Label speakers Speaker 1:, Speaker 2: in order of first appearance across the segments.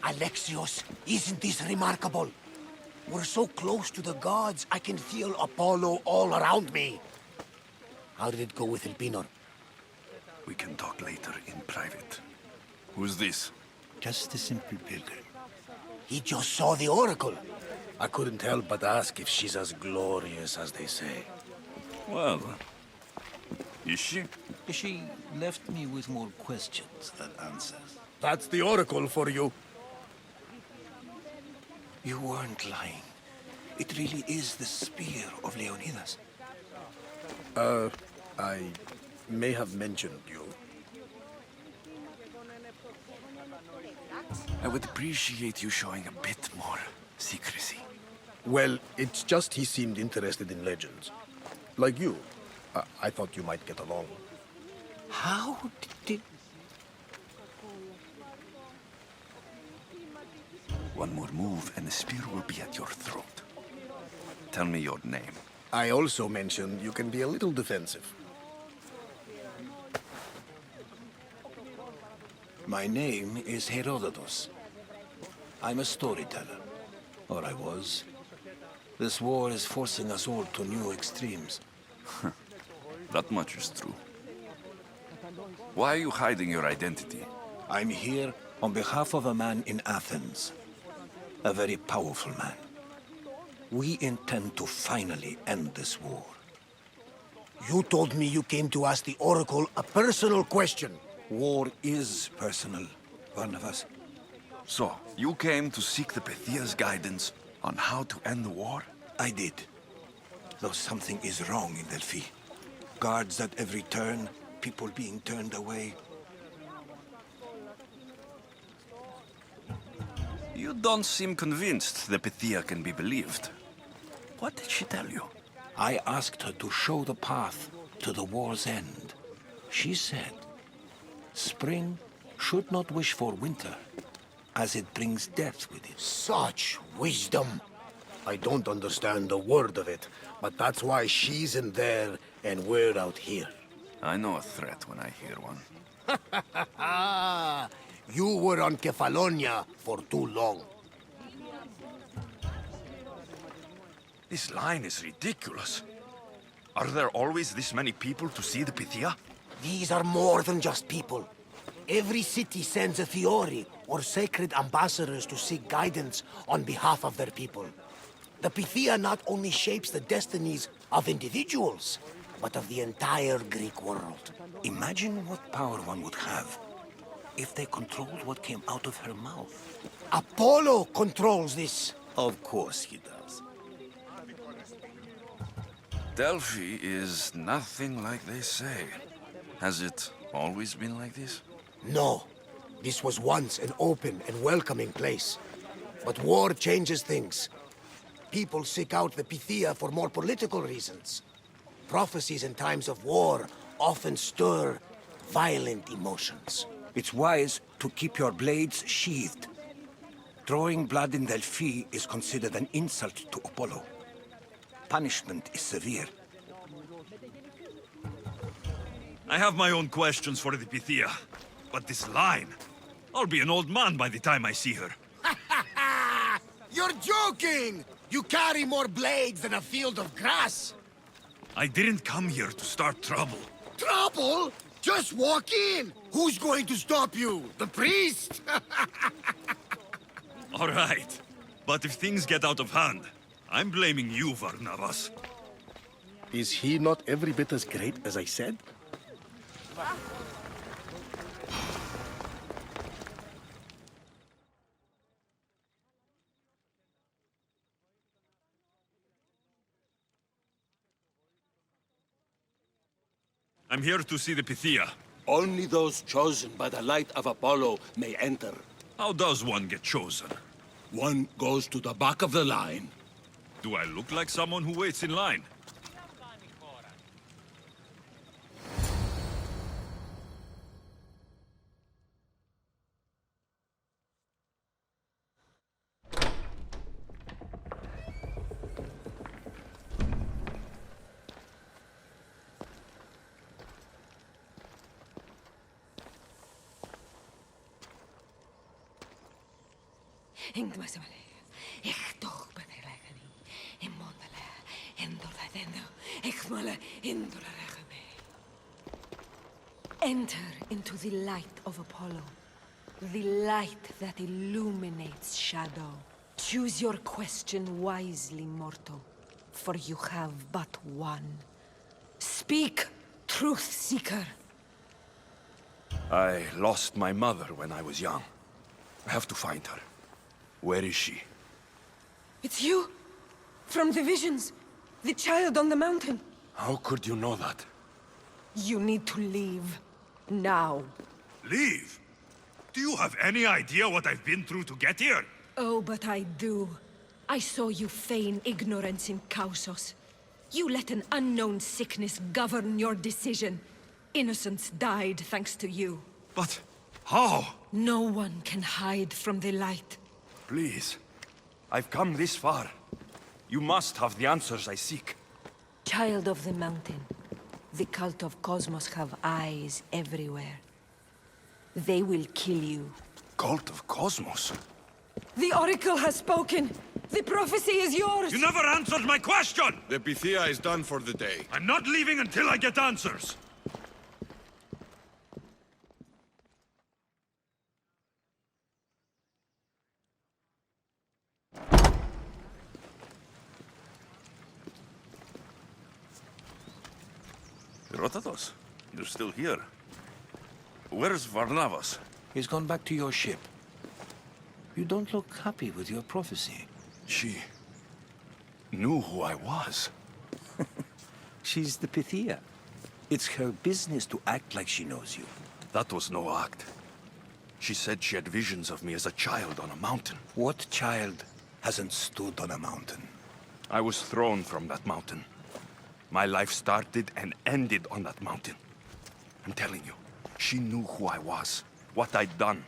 Speaker 1: Alexios, isn't this remarkable? We're so close to the gods, I can feel Apollo all around me. How did it go with Elpinor?
Speaker 2: We can talk later in private. Who's this?
Speaker 3: Just a simple pilgrim.
Speaker 1: He just saw the Oracle. I couldn't help but ask if she's as glorious as they say.
Speaker 2: Well, is she?
Speaker 3: She left me with more questions than answers.
Speaker 1: That's the Oracle for you.
Speaker 3: You weren't lying. It really is the spear of Leonidas.
Speaker 1: I may have mentioned you.
Speaker 2: I would appreciate you showing a bit more secrecy.
Speaker 1: Well, it's just he seemed interested in legends. Like you. I thought you might get along.
Speaker 3: How did...
Speaker 2: One more move and the spear will be at your throat. Tell me your name.
Speaker 1: I also mentioned you can be a little defensive.
Speaker 3: My name is Herodotus. I'm a storyteller. Or I was. This war is forcing us all to new extremes.
Speaker 2: That much is true. Why are you hiding your identity?
Speaker 3: I'm here on behalf of a man in Athens. A very powerful man. We intend to finally end this war.
Speaker 1: You told me you came to ask the Oracle a personal question.
Speaker 3: War is personal, one of us.
Speaker 2: So, you came to seek the Pythia's guidance on how to end the war?
Speaker 3: I did. Though something is wrong in Delphi. Guards at every turn, people being turned away.
Speaker 2: You don't seem convinced the Pythia can be believed. What did she tell you?
Speaker 3: I asked her to show the path to the war's end. She said, spring should not wish for winter, as it brings death with it.
Speaker 1: Such wisdom. I don't understand a word of it, but that's why she's in there and we're out here.
Speaker 2: I know a threat when I hear one.
Speaker 1: You were on Kefalonia for too long.
Speaker 2: This line is ridiculous. Are there always this many people to see the Pythia?
Speaker 1: These are more than just people. Every city sends a Fiori or sacred ambassadors to seek guidance on behalf of their people. The Pythia not only shapes the destinies of individuals, but of the entire Greek world.
Speaker 3: Imagine what power one would have if they controlled what came out of her mouth.
Speaker 1: Apollo controls this.
Speaker 3: Of course he does.
Speaker 2: Delphi is nothing like they say. Has it always been like this?
Speaker 1: No. This was once an open and welcoming place. But war changes things. People seek out the Pythia for more political reasons. Prophecies in times of war often stir violent emotions.
Speaker 3: It's wise to keep your blades sheathed. Drawing blood in Delphi is considered an insult to Apollo. Punishment is severe.
Speaker 4: I have my own questions for the Pythia, but this line... I'll be an old man by the time I see her.
Speaker 1: You're joking! You carry more blades than a field of grass!
Speaker 4: I didn't come here to start trouble.
Speaker 1: Trouble? Just walk in! Who's going to stop you? The priest?
Speaker 4: All right, but if things get out of hand, I'm blaming you, Varnavas.
Speaker 1: Is he not every bit as great as I said?
Speaker 4: I'm here to see the Pythia.
Speaker 5: Only those chosen by the light of Apollo may enter.
Speaker 4: How does one get chosen?
Speaker 5: One goes to the back of the line.
Speaker 4: Do I look like someone who waits in line?
Speaker 6: Ingdmasmale, Ichtoch Benelegani, Immondale, Indoladendo, Ichmale, Indolaregame. Enter into the light of Apollo, the light that illuminates shadow. Choose your question wisely, mortal, for you have but one. Speak, truth seeker.
Speaker 2: I lost my mother when I was young. I have to find her. Where is she?
Speaker 6: It's you! From the visions! The child on the mountain!
Speaker 2: How could you know that?
Speaker 6: You need to leave. Now.
Speaker 4: Leave? Do you have any idea what I've been through to get here?
Speaker 6: Oh, but I do. I saw you feign ignorance in Kausos. You let an unknown sickness govern your decision. Innocents died thanks to you.
Speaker 4: But how?
Speaker 6: No one can hide from the light.
Speaker 2: Please. I've come this far. You must have the answers I seek.
Speaker 6: Child of the mountain, the cult of Cosmos have eyes everywhere. They will kill you.
Speaker 2: Cult of Cosmos?
Speaker 6: The Oracle has spoken! The prophecy is yours!
Speaker 4: You never answered my question!
Speaker 7: The Pythia is done for the day.
Speaker 4: I'm not leaving until I get answers! Rotatos, you're still here. Where's Varnavas?
Speaker 3: He's gone back to your ship. You don't look happy with your prophecy.
Speaker 2: She knew who I was.
Speaker 3: She's the Pythia. It's her business to act like she knows you.
Speaker 2: That was no act. She said she had visions of me as a child on a mountain.
Speaker 3: What child hasn't stood on a mountain?
Speaker 2: I was thrown from that mountain. My life started and ended on that mountain. I'm telling you, she knew who I was, what I'd done.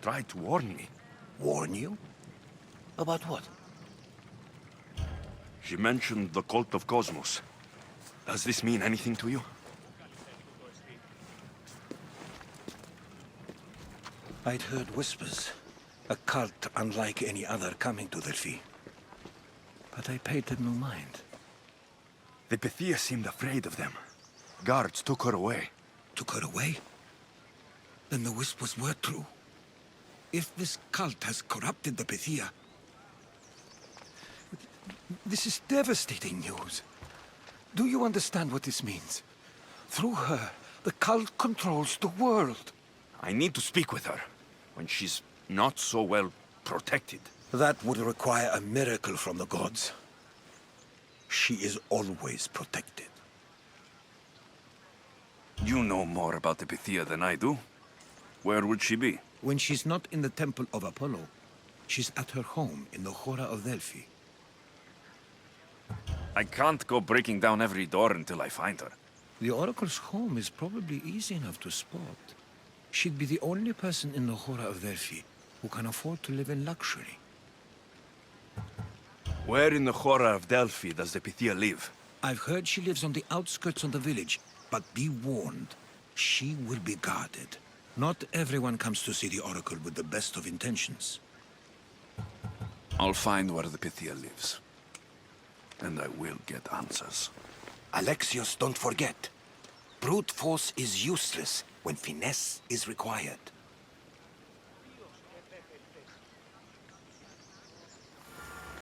Speaker 2: Tried to warn me.
Speaker 3: Warn you? About what?
Speaker 2: She mentioned the cult of Cosmos. Does this mean anything to you?
Speaker 3: I'd heard whispers. A cult unlike any other coming to Delphi. But I paid them no mind.
Speaker 2: The Pythia seemed afraid of them. Guards took her away.
Speaker 3: Took her away? Then the whispers were true. If this cult has corrupted the Pythia... This is devastating news. Do you understand what this means? Through her, the cult controls the world.
Speaker 2: I need to speak with her, when she's not so well protected.
Speaker 3: That would require a miracle from the gods. She is always protected.
Speaker 2: You know more about the Pythia than I do. Where would she be?
Speaker 3: When she's not in the Temple of Apollo, she's at her home in the Oracle of Delphi.
Speaker 2: I can't go breaking down every door until I find her.
Speaker 3: The Oracle's home is probably easy enough to spot. She'd be the only person in the Oracle of Delphi who can afford to live in luxury.
Speaker 2: Where in the Oracle of Delphi does the Pythia live?
Speaker 3: I've heard she lives on the outskirts of the village, but be warned, she will be guarded. Not everyone comes to see the Oracle with the best of intentions.
Speaker 2: I'll find where the Pythia lives. And I will get answers.
Speaker 3: Alexios, don't forget. Brute force is useless when finesse is required.